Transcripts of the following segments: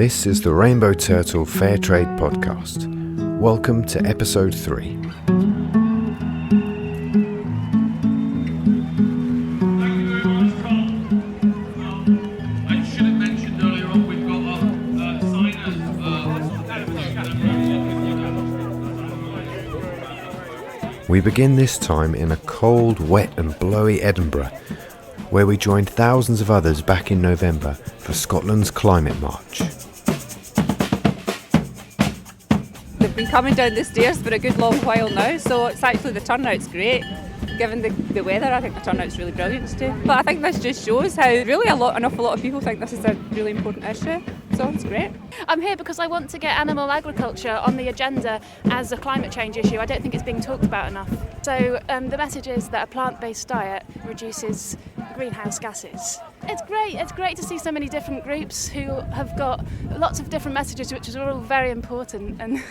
This is the Rainbow Turtle Fair Trade Podcast. Welcome to episode 3. We begin this time in a cold, wet and blowy Edinburgh, where we joined thousands of others back in November for Scotland's Climate March. We've been coming down the stairs for a good long while now, so it's actually the turnout's great. Given the weather, I think the turnout's really brilliant too. But I think this just shows how really an awful lot of people think this is a really important issue. So it's great. I'm here because I want to get animal agriculture on the agenda as a climate change issue. I don't think it's being talked about enough. So the message is that a plant-based diet reduces greenhouse gases. It's great to see so many different groups who have got lots of different messages, which are all very important, and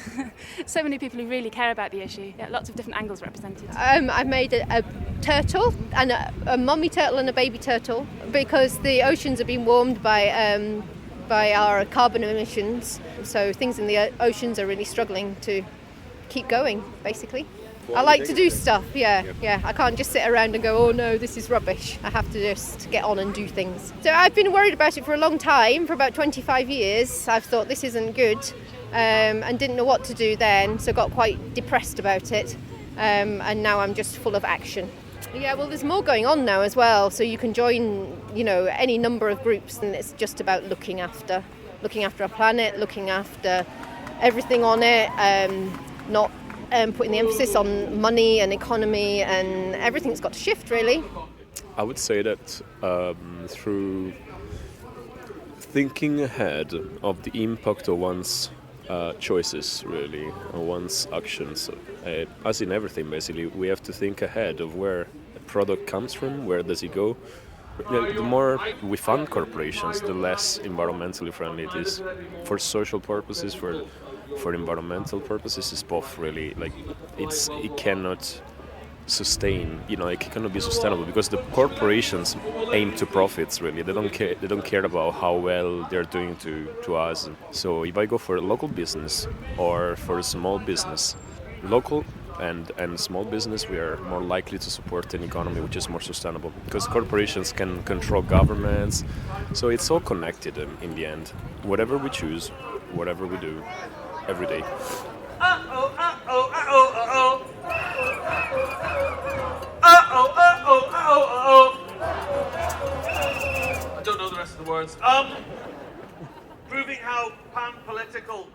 so many people who really care about the issue. Yeah, lots of different angles represented. I made a turtle, and a mummy turtle and a baby turtle, because the oceans have been warmed by our carbon emissions, so things in the oceans are really struggling to keep going, basically. I like to do stuff, yeah. I can't just sit around and go, oh no, this is rubbish. I have to just get on and do things. So I've been worried about it for a long time, for about 25 years. I've thought this isn't good, and didn't know what to do then, so got quite depressed about it, and now I'm just full of action. Yeah, well, there's more going on now as well, so you can join, any number of groups, and it's just about looking after our planet, looking after everything on it, not putting the emphasis on money and economy, and everything's got to shift, really. I would say that through thinking ahead of the impact of one's choices, really, or one's actions, as in everything, basically, we have to think ahead of where a product comes from, where does it go. The more we fund corporations, the less environmentally friendly it is. For social purposes, for environmental purposes, it's both, really. It cannot sustain, it cannot be sustainable, because the corporations aim to profits, really. They don't care about how well they're doing to us. So if I go for a local business or for a small business, local and small business, we are more likely to support an economy which is more sustainable, because corporations can control governments. So it's all connected in the end. Whatever we choose, whatever we do, every day. I don't know the rest of the words. Proving how pan-political...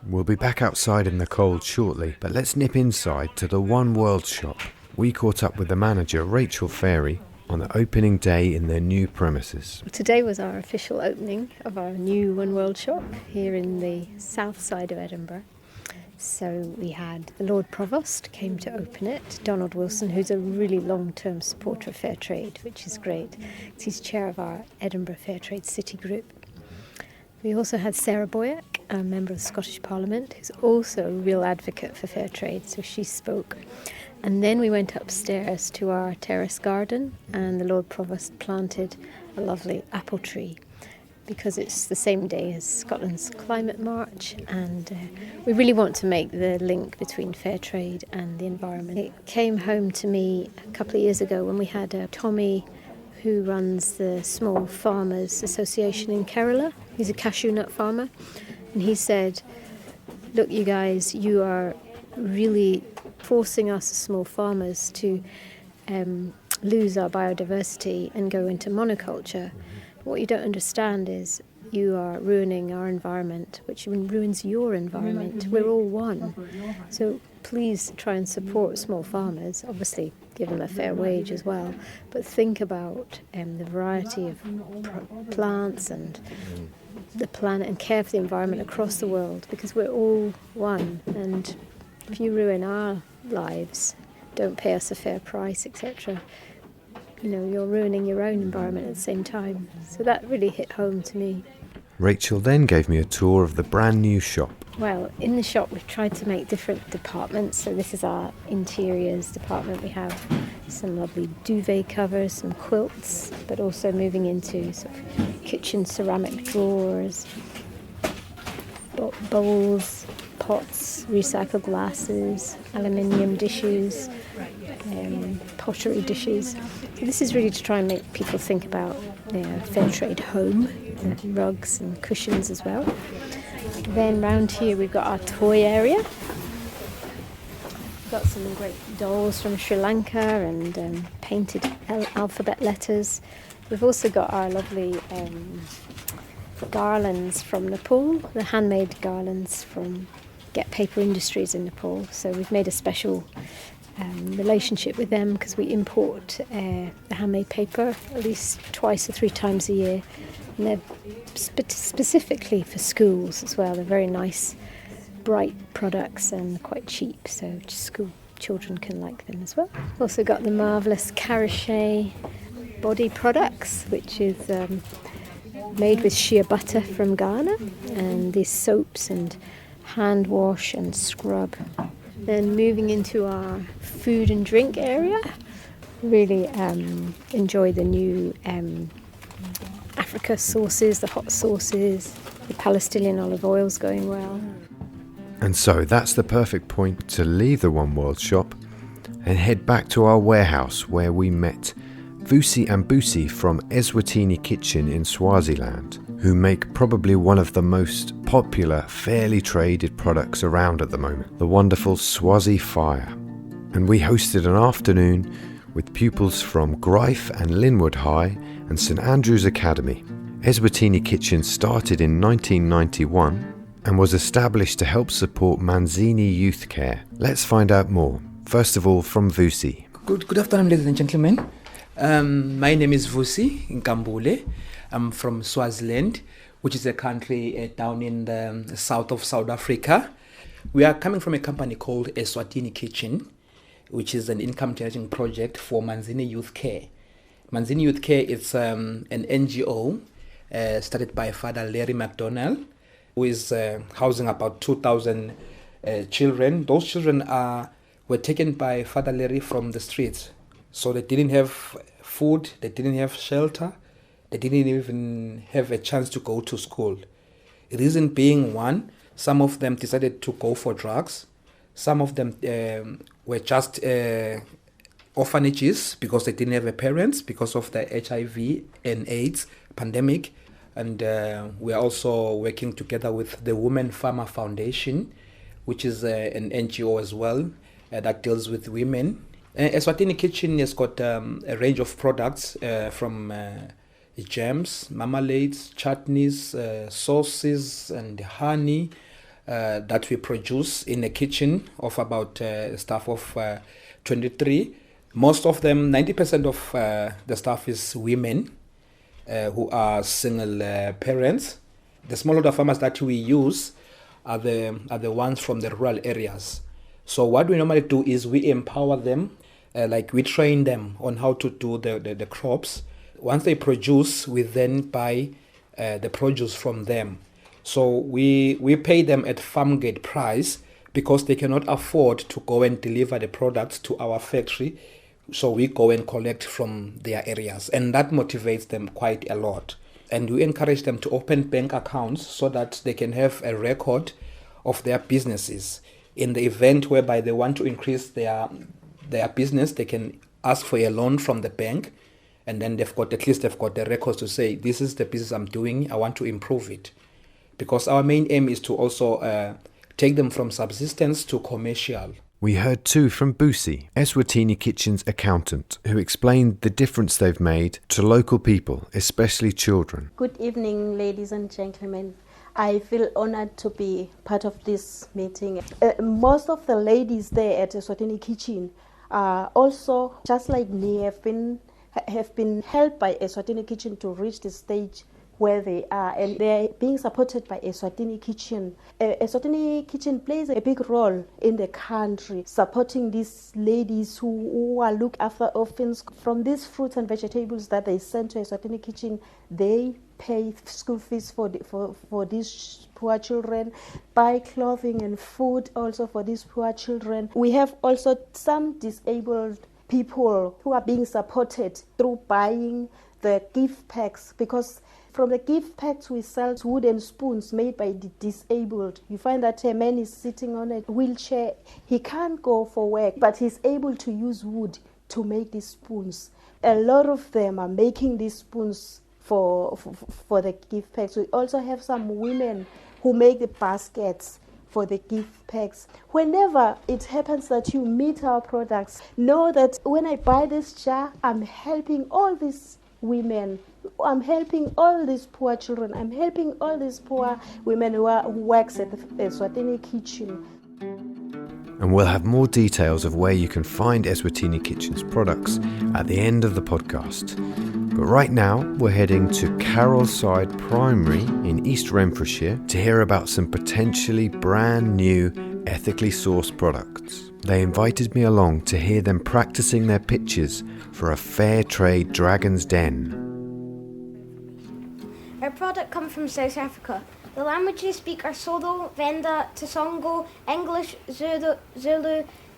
We'll be back outside in the cold shortly, but let's nip inside to the One World shop. We caught up with the manager, Rachel Farey, on the opening day in their new premises. Today was our official opening of our new One World shop here in the south side of Edinburgh. So we had the Lord Provost came to open it, Donald Wilson, who's a really long-term supporter of fair trade, which is great. He's chair of our Edinburgh Fair Trade City Group. We also had Sarah Boyack, a member of the Scottish Parliament, who's also a real advocate for fair trade, so she spoke. And then we went upstairs to our terrace garden, and the Lord Provost planted a lovely apple tree, because it's the same day as Scotland's Climate March, and we really want to make the link between fair trade and the environment. It came home to me a couple of years ago when we had Tommy, who runs the Small Farmers Association in Kerala. He's a cashew nut farmer, and he said, look, you guys, you are really forcing us as small farmers to lose our biodiversity and go into monoculture. What you don't understand is you are ruining our environment, which ruins your environment. We're all one. So please try and support small farmers, obviously give them a fair wage as well, but think about the variety of plants and the planet, and care for the environment across the world, because we're all one. And if you ruin our lives, don't pay us a fair price, etc., you're ruining your own environment at the same time. So that really hit home to me. Rachel then gave me a tour of the brand new shop. Well, in the shop we've tried to make different departments. So this is our interiors department. We have some lovely duvet covers, some quilts, but also moving into sort of kitchen ceramic drawers, bowls, pots, recycled glasses, aluminium dishes, pottery dishes. So this is really to try and make people think about their fair trade home, rugs and cushions as well. Then round here we've got our toy area. We've got some great dolls from Sri Lanka and painted alphabet letters. We've also got our lovely garlands from Nepal, the handmade garlands from Get Paper Industries in Nepal. So we've made a special relationship with them because we import the handmade paper at least twice or 3 times a year, and they're specifically for schools as well. They're very nice, bright products and quite cheap, so school children can like them as well. Also got the marvellous Carolside body products, which is made with shea butter from Ghana, and these soaps and hand wash and scrub. Then moving into our food and drink area, really enjoy the new Africa sauces, the hot sauces, the Palestinian olive oil's going well. And so that's the perfect point to leave the One World shop and head back to our warehouse where we met Vusi and Busi from Eswatini Kitchen in Swaziland, who make probably one of the most popular fairly traded products around at the moment, the wonderful Swazi fire. And we hosted an afternoon with pupils from Gryffe and Linwood High and St Andrew's Academy. Eswatini Kitchen started in 1991 and was established to help support Manzini youth care. Let's find out more. First of all, from Vusi. Good afternoon, ladies and gentlemen. My name is Vusi Nkambule. I'm from Swaziland, which is a country down in the south of South Africa. We are coming from a company called Eswatini Kitchen, which is an income generating project for Manzini Youth Care. Manzini Youth Care is an NGO started by Father Larry McDonald, who is housing about 2,000 children. Those children were taken by Father Larry from the streets. So they didn't have food, they didn't have shelter, they didn't even have a chance to go to school. The reason being, one, some of them decided to go for drugs. Some of them were just orphanages because they didn't have a parents because of the HIV and AIDS pandemic. And we are also working together with the Women Farmer Foundation, which is an NGO as well that deals with women. Eswatini Kitchen has got a range of products from jams, marmalades, chutneys, sauces and honey that we produce in a kitchen of about staff of 23. Most of them, 90% of the staff is women who are single parents. The smallholder farmers that we use are the ones from the rural areas. So what we normally do is we empower them, like we train them on how to do the crops. Once they produce, we then buy the produce from them. So we pay them at farm gate price because they cannot afford to go and deliver the products to our factory. So we go and collect from their areas, and that motivates them quite a lot. And we encourage them to open bank accounts so that they can have a record of their businesses. In the event whereby they want to increase their business, they can ask for a loan from the bank, and then they've got the records to say, this is the business I'm doing, I want to improve it. Because our main aim is to also take them from subsistence to commercial. We heard too from Busi, Eswatini Kitchen's accountant, who explained the difference they've made to local people, especially children. Good evening, ladies and gentlemen. I feel honored to be part of this meeting. Most of the ladies there at Eswatini Kitchen are also, just like me, have been helped by Eswatini Kitchen to reach the stage where they are, and they're being supported by Eswatini Kitchen. Eswatini Kitchen plays a big role in the country, supporting these ladies who are look after orphans. From these fruits and vegetables that they send to Eswatini Kitchen, they pay school fees for these poor children, buy clothing and food also for these poor children. We have also some disabled people who are being supported through buying the gift packs, because From the gift packs we sell wooden spoons made by the disabled. You find that a man is sitting on a wheelchair. He can't go for work, but he's able to use wood to make these spoons. A lot of them are making these spoons for the gift packs. We also have some women who make the baskets for the gift packs. Whenever it happens that you meet our products, know that when I buy this jar, I'm helping all these women. I'm helping all these poor children. I'm helping all these poor women who works at the Eswatini Kitchen. And we'll have more details of where you can find Eswatini Kitchen's products at the end of the podcast. But right now, we're heading to Carolside Primary in East Renfrewshire to hear about some potentially brand new, ethically sourced products. They invited me along to hear them practicing their pitches for a fair trade dragon's den. Our product comes from South Africa. The language they speak are Sotho, Venda, Tsonga, English, Zulu,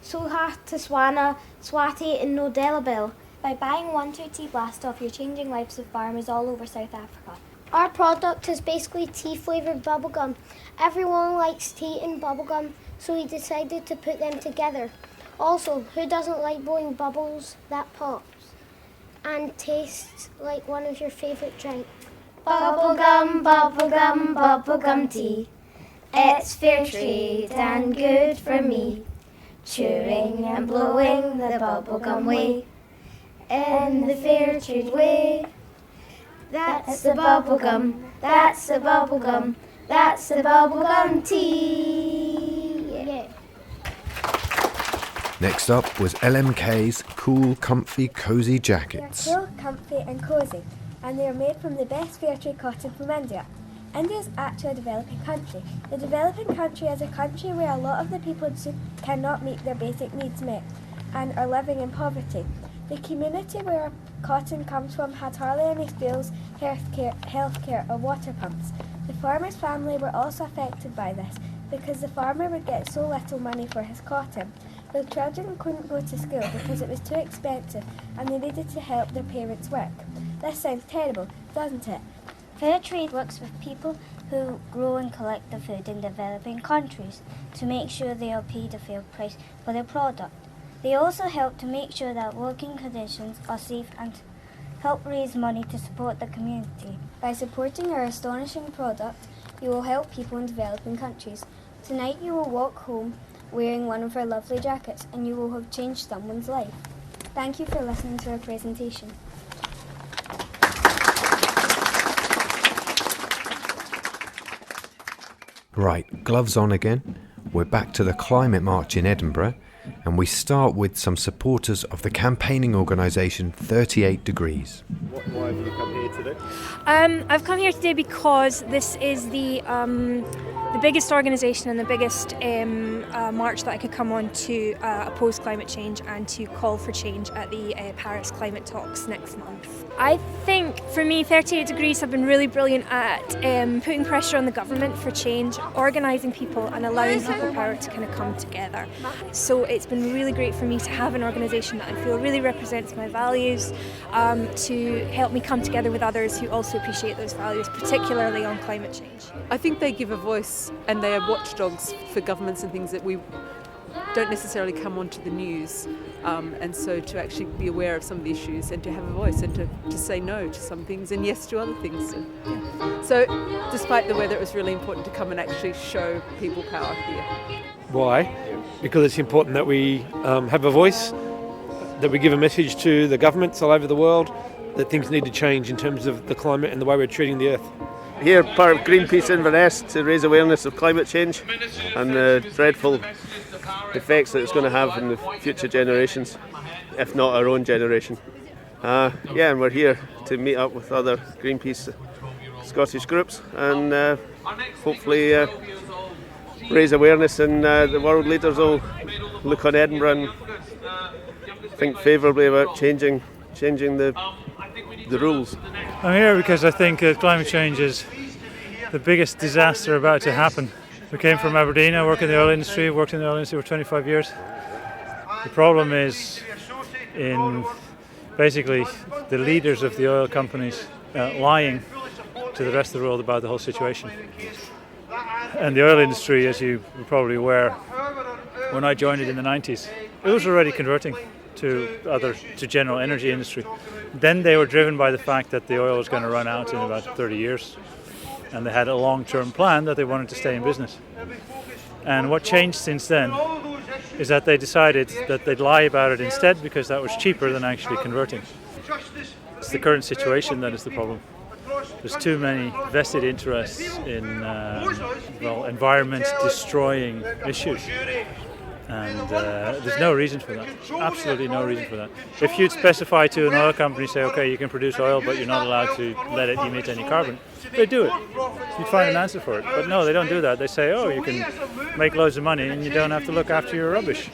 Soha, Tswana, Swati and Nodelabel. By buying 1-2 Blastoff, you're changing lives of farmers all over South Africa. Our product is basically tea flavoured bubblegum. Everyone likes tea and bubblegum, so we decided to put them together. Also, who doesn't like blowing bubbles that pops and tastes like one of your favourite drinks? Bubblegum, bubblegum, bubblegum tea. It's fair trade and good for me. Chewing and blowing the bubblegum way. In the fair trade way. That's the bubblegum, that's the bubblegum, that's the bubblegum tea. Yeah. Next up was LMK's cool, comfy, cosy jackets. They're cool, comfy and cosy, and they are made from the best fair trade cotton from India. India is actually a developing country. The developing country is a country where a lot of the people cannot meet their basic needs met and are living in poverty. The community where cotton comes from had hardly any schools, healthcare or water pumps. The farmer's family were also affected by this because the farmer would get so little money for his cotton. The children couldn't go to school because it was too expensive and they needed to help their parents work. This sounds terrible, doesn't it? Fair trade works with people who grow and collect the food in developing countries to make sure they are paid a fair price for their product. They also help to make sure that working conditions are safe and help raise money to support the community. By supporting our astonishing product, you will help people in developing countries. Tonight you will walk home wearing one of our lovely jackets and you will have changed someone's life. Thank you for listening to our presentation. Right, gloves on again. We're back to the Climate March in Edinburgh, and we start with some supporters of the campaigning organisation 38 Degrees. Why have you come here today? I've come here today because this is the biggest organisation and the biggest march that I could come on to oppose climate change and to call for change at the Paris climate talks next month. I think for me 38 Degrees have been really brilliant at putting pressure on the government for change, organising people and allowing people power to kind of come together. So it's been really great for me to have an organisation that I feel really represents my values, to help me come together with others who also appreciate those values, particularly on climate change. I think they give a voice and they are watchdogs for governments and things that we don't necessarily come onto the news, and so to actually be aware of some of the issues and to have a voice and to say no to some things and yes to other things. So despite the weather, it was really important to come and actually show people power here. Why? Because it's important that we have a voice, that we give a message to the governments all over the world that things need to change in terms of the climate and the way we're treating the earth. Here, part of Greenpeace Inverness to raise awareness of climate change and the dreadful effects that it's going to have in the future generations, if not our own generation. And we're here to meet up with other Greenpeace Scottish groups and hopefully raise awareness, and the world leaders will look on Edinburgh and think favourably about changing the rules. I'm here because I think climate change is the biggest disaster about to happen. We came from Aberdeen. I work in the oil industry. Worked in the oil industry for 25 years. The problem is in basically the leaders of the oil companies lying to the rest of the world about the whole situation. And the oil industry, as you were probably aware, when I joined it in the 90s, it was already converting to general energy industry. Then they were driven by the fact that the oil was going to run out in about 30 years. And they had a long-term plan that they wanted to stay in business. And what changed since then is that they decided that they'd lie about it instead because that was cheaper than actually converting. It's the current situation that is the problem. There's too many vested interests in environment-destroying issues. And there's no reason for that, absolutely no reason for that. If you'd specify to an oil company, say, okay, you can produce oil, but you're not allowed to let it emit any carbon, they do it. You'd find an answer for it. But no, they don't do that. They say, oh, you can make loads of money and you don't have to look after your rubbish.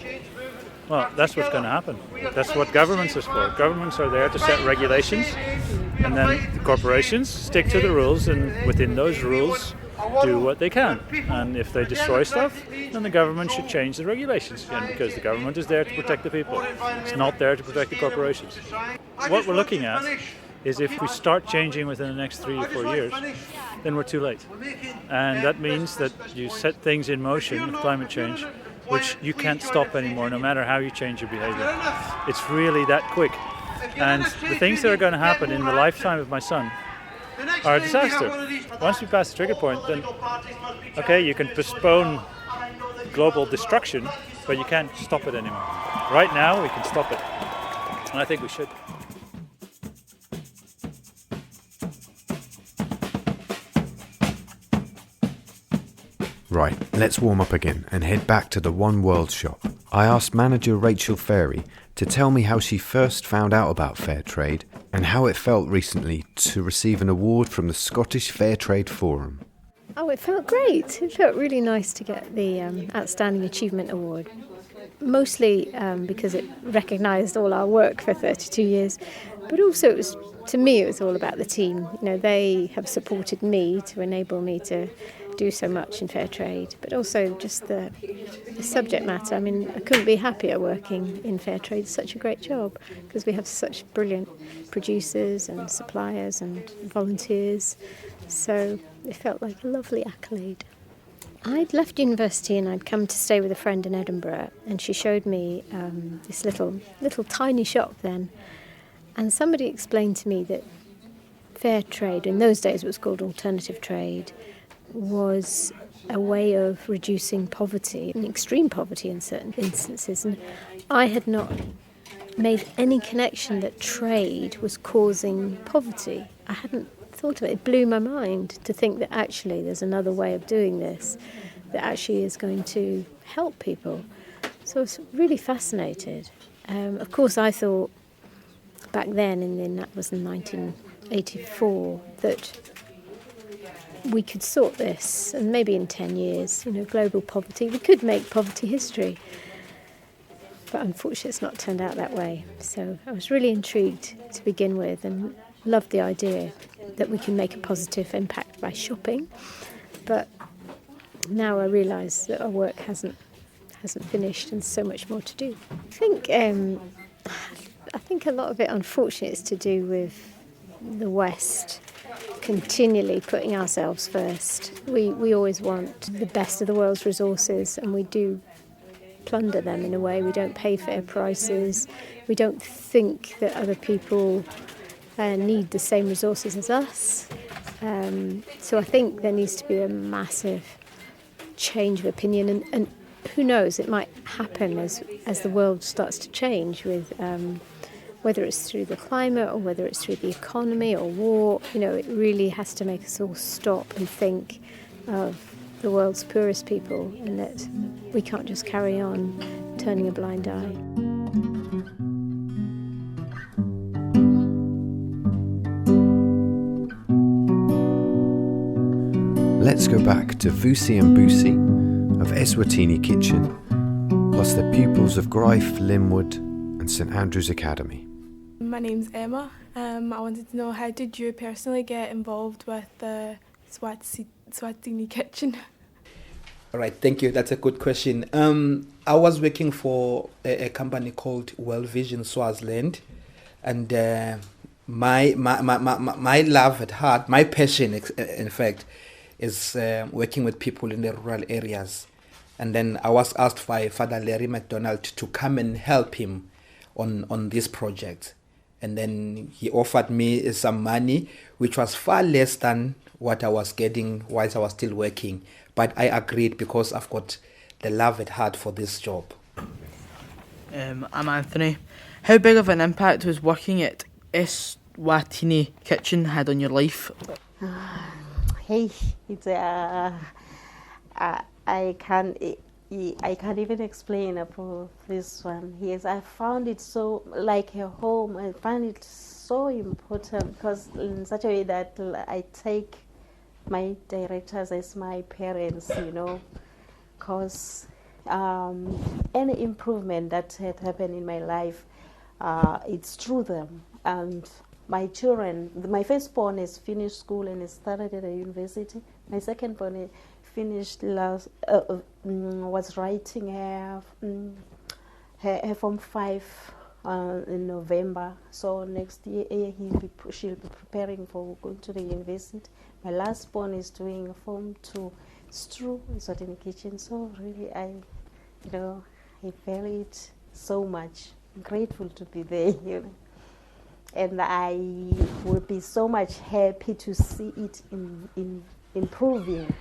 Well, that's what's going to happen. That's what governments are for. Governments are there to set regulations, and then the corporations stick to the rules, and within those rules, do what they can. And if they destroy stuff, then the government should change the regulations again, because the government is there to protect the people. It's not there to protect the corporations. What we're looking at is if we start changing within the next 3 or 4 years, then we're too late. And that means that you set things in motion with climate change, which you can't stop anymore, no matter how you change your behavior. It's really that quick. And the things that are going to happen in the lifetime of my son are a disaster. Once we pass the trigger point, then, okay, you can postpone global destruction, but you can't stop it anymore. Right now, we can stop it. And I think we should. Right, let's warm up again and head back to the One World shop. I asked manager Rachel Farey to tell me how she first found out about fair trade and how it felt recently to receive an award from the Scottish Fair Trade Forum. Oh, it felt great. It felt really nice to get the Outstanding Achievement Award. Mostly because it recognised all our work for 32 years, but also to me it was all about the team. You know, they have supported me to enable me to do so much in fair trade, but also just the subject matter. I mean, I couldn't be happier working in fair trade. It's such a great job because we have such brilliant producers and suppliers and volunteers. So it felt like a lovely accolade. I'd left university and I'd come to stay with a friend in Edinburgh, and she showed me this little tiny shop then. And somebody explained to me that fair trade, in those days it was called alternative trade, was a way of reducing poverty, and extreme poverty in certain instances. And I had not made any connection that trade was causing poverty. I hadn't thought of it. It blew my mind to think that actually there's another way of doing this that actually is going to help people. So I was really fascinated. Of course, I thought back then, and that was in 1984, that we could sort this, and maybe in 10 years, global poverty, we could make poverty history. But unfortunately, it's not turned out that way. So I was really intrigued to begin with and loved the idea that we can make a positive impact by shopping. But now I realise that our work hasn't finished and so much more to do. I think a lot of it, unfortunately, is to do with the West continually putting ourselves first. We always want the best of the world's resources, and we do plunder them in a way. We don't pay fair prices. We don't think that other people need the same resources as us. So I think there needs to be a massive change of opinion, and who knows, it might happen as the world starts to change with whether it's through the climate or whether it's through the economy or war. It really has to make us all stop and think of the world's poorest people, and that we can't just carry on turning a blind eye. Let's go back to Vusi and Busi of Eswatini Kitchen, plus the pupils of Gryffe, Linwood and St Andrew's Academy. My name's Emma. I wanted to know, how did you personally get involved with the Eswatini Kitchen? All right, thank you. That's a good question. I was working for a company called World Vision Swaziland, and My love at heart, my passion, in fact, is working with people in the rural areas. And then I was asked by Father Larry MacDonald to come and help him on this project. And then he offered me some money, which was far less than what I was getting whilst I was still working. But I agreed because I've got the love at heart for this job. I'm Anthony. How big of an impact was working at Eswatini Kitchen had on your life? Hey, it's I can't even explain about this one. Yes, I found it so like a home. I find it so important because in such a way that I take my directors as my parents, you know, because any improvement that had happened in my life, it's through them. And my children, my firstborn has finished school and has started at a university. My secondborn finished was writing her Form 5 in November. So next year she'll be preparing for going to the university. My last born is doing Form 2. It's true, Eswatini Kitchen. So really, I value it so much. I'm grateful to be there, you know. And I would be so much happy to see it in improving.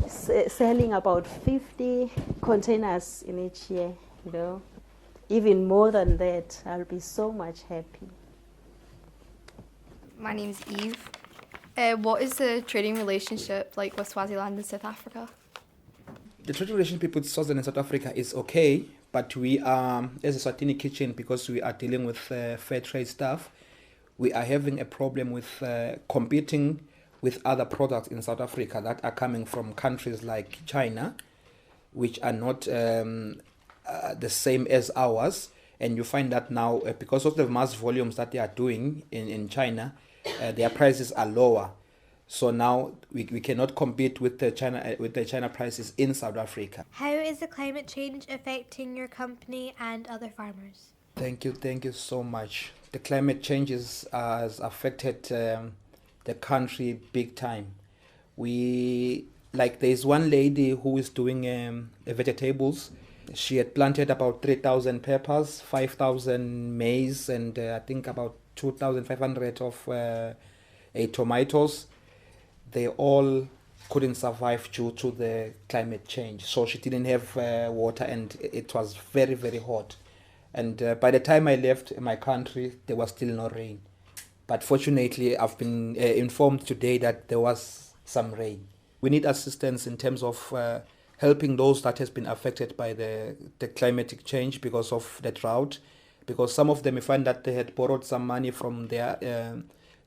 Selling about 50 containers in each year, you know. Even more than that, I'll be so much happy. My name's Eve. What is the trading relationship like with Swaziland and South Africa? The trading relationship with Swaziland and South Africa is okay, but we are, as a Eswatini Kitchen, because we are dealing with fair trade stuff, we are having a problem with competing with other products in South Africa that are coming from countries like China, which are not the same as ours. And you find that now, because of the mass volumes that they are doing in China, their prices are lower. So now we cannot compete with the China prices in South Africa. How is the climate change affecting your company and other farmers? Thank you so much. The climate changes has affected the country big time. There's one lady who is doing vegetables. She had planted about 3,000 peppers, 5,000 maize, and I think about 2,500 of tomatoes. They all couldn't survive due to the climate change. So she didn't have water, and it was very, very hot. And by the time I left my country, there was still no rain. But fortunately, I've been informed today that there was some rain. We need assistance in terms of helping those that has been affected by the climatic change because of the drought. Because some of them, we find that they had borrowed some money from their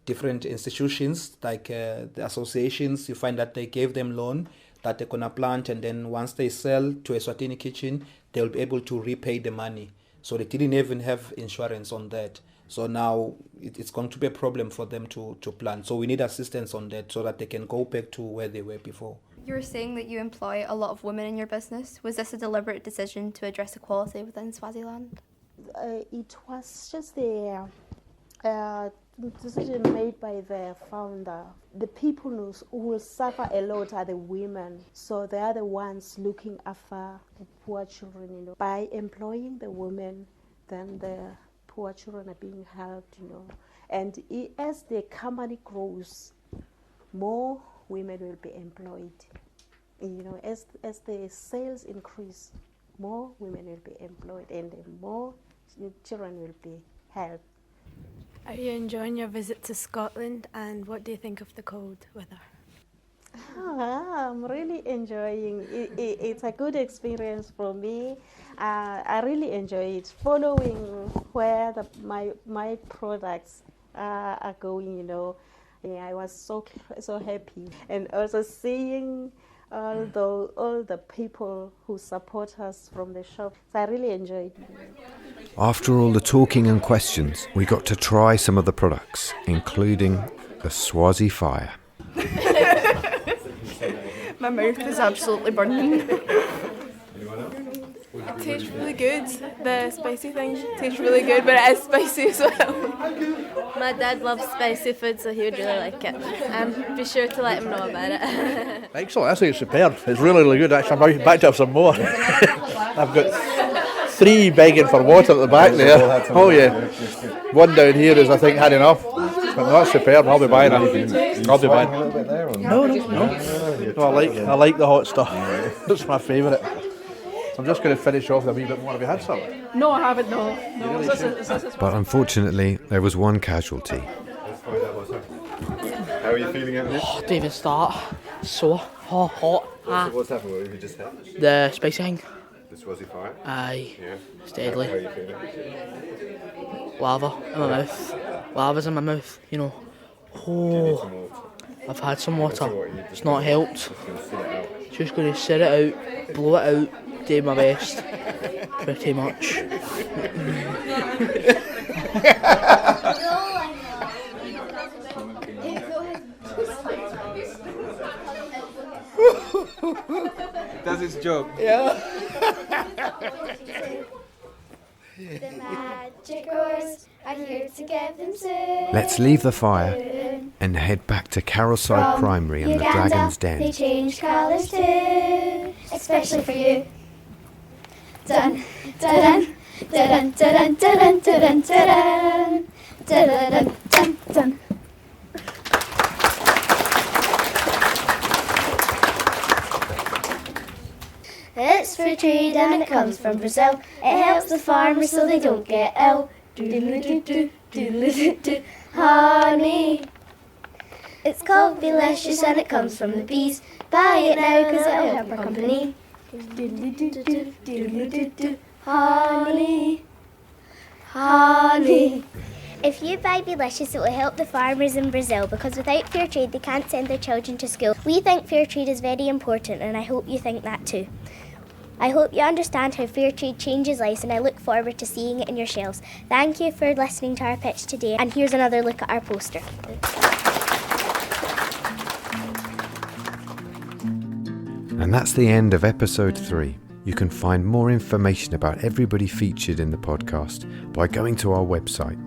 different institutions, like the associations. You find that they gave them loan that they're going to plant, and then once they sell to Eswatini Kitchen, they'll be able to repay the money. So they didn't even have insurance on that. So now it's going to be a problem for them to plant. So we need assistance on that so that they can go back to where they were before. You were saying that you employ a lot of women in your business. Was this a deliberate decision to address equality within Swaziland? It was just a decision made by the founder. The people who will suffer a lot are the women, so they are the ones looking after the poor children. You know, by employing the women, then the poor children are being helped. You know, and as the company grows, more women will be employed. You know, as the sales increase, more women will be employed, and more children will be helped. Are you enjoying your visit to Scotland, and what do you think of the cold weather? I'm really enjoying it. It's a good experience for me. I really enjoy it, following where my products are going, you know. Yeah, I was so happy, and also seeing all the people who support us from the shop. So I really enjoyed it. After all the talking and questions, we got to try some of the products, including the Swazi Fire. My mouth is absolutely burning. tastes really good. The spicy thing tastes really good, but it is spicy as well. My dad loves spicy food, so he would really like it. Be sure to let him know about it. Excellent, I think it's superb. It's really, really good. Actually, I'm back to have some more. I've got 3 begging for water at the back there. Oh yeah. One down here is, I think, had enough. But no, it's superb. I'll be buying it. I'll be buying it. No, I like the hot stuff. It's my favourite. I'm just going to finish off with a wee bit more. Have you had some? No, I haven't, no. But unfortunately, there was one casualty. How are you feeling out here? Oh, don't even start. So hot. What's happened? What have you just had? The spicy thing. The Swazi fire? Aye. Yeah. It's deadly. How are you feeling? Lava in my mouth. Lava's in my mouth, you know. Oh, I've had some water. It's not helped. Just going to sit it out, blow it out, do my best. Pretty much. That's his joke. Yeah. The magic oars are here to give them soon. Let's leave the fire and head back to Carolside Primary and the Uganda, Dragon's They Den. change colours too, especially for you. Dun dun dun dun dun dun dun dun dun dun dun dun. It's free trade and it comes from Brazil. It helps the farmers so they don't get ill. Do-do-do-do, do-do-do-do. Honey. It's called Delicious and it comes from the bees. Buy it now because it'll help our company. Do-do-do-do, do-do-do-do. Honey. Honey. If you buy Delicious, it will help the farmers in Brazil because without fair trade they can't send their children to school. We think fair trade is very important and I hope you think that too. I hope you understand how fair trade changes lives and I look forward to seeing it in your shelves. Thank you for listening to our pitch today and here's another look at our poster. And that's the end of episode 3. You can find more information about everybody featured in the podcast by going to our website,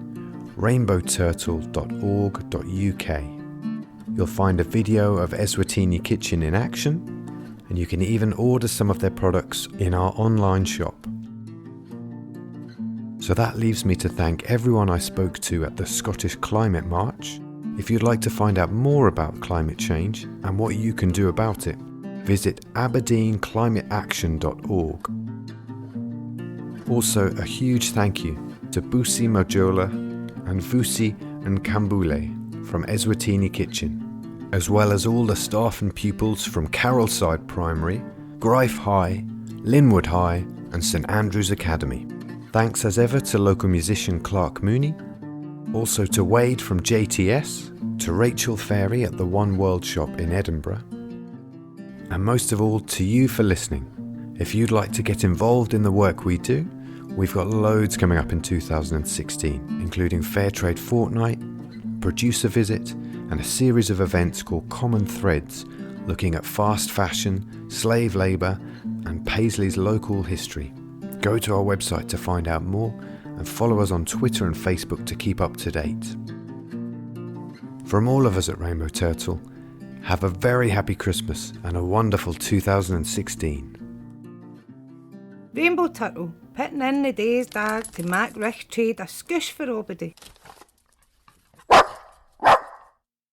rainbowturtle.org.uk. You'll find a video of Eswatini Kitchen in action, and you can even order some of their products in our online shop. So that leaves me to thank everyone I spoke to at the Scottish Climate March. If you'd like to find out more about climate change and what you can do about it, visit aberdeenclimateaction.org. Also, a huge thank you to Busi Majola and Vusi and Kambule from Eswatini Kitchen, as well as all the staff and pupils from Carolside Primary, Gryffe High, Linwood High and St Andrew's Academy. Thanks as ever to local musician Clark Mooney, also to Wade from JTS, to Rachel Farey at the One World Shop in Edinburgh, and most of all to you for listening. If you'd like to get involved in the work we do, we've got loads coming up in 2016, including Fair Trade Fortnight, producer visit, and a series of events called Common Threads, looking at fast fashion, slave labour, and Paisley's local history. Go to our website to find out more, and follow us on Twitter and Facebook to keep up to date. From all of us at Rainbow Turtle, have a very happy Christmas and a wonderful 2016. Rainbow Turtle, putting in the day's dag to make rich trade a scoosh for everybody.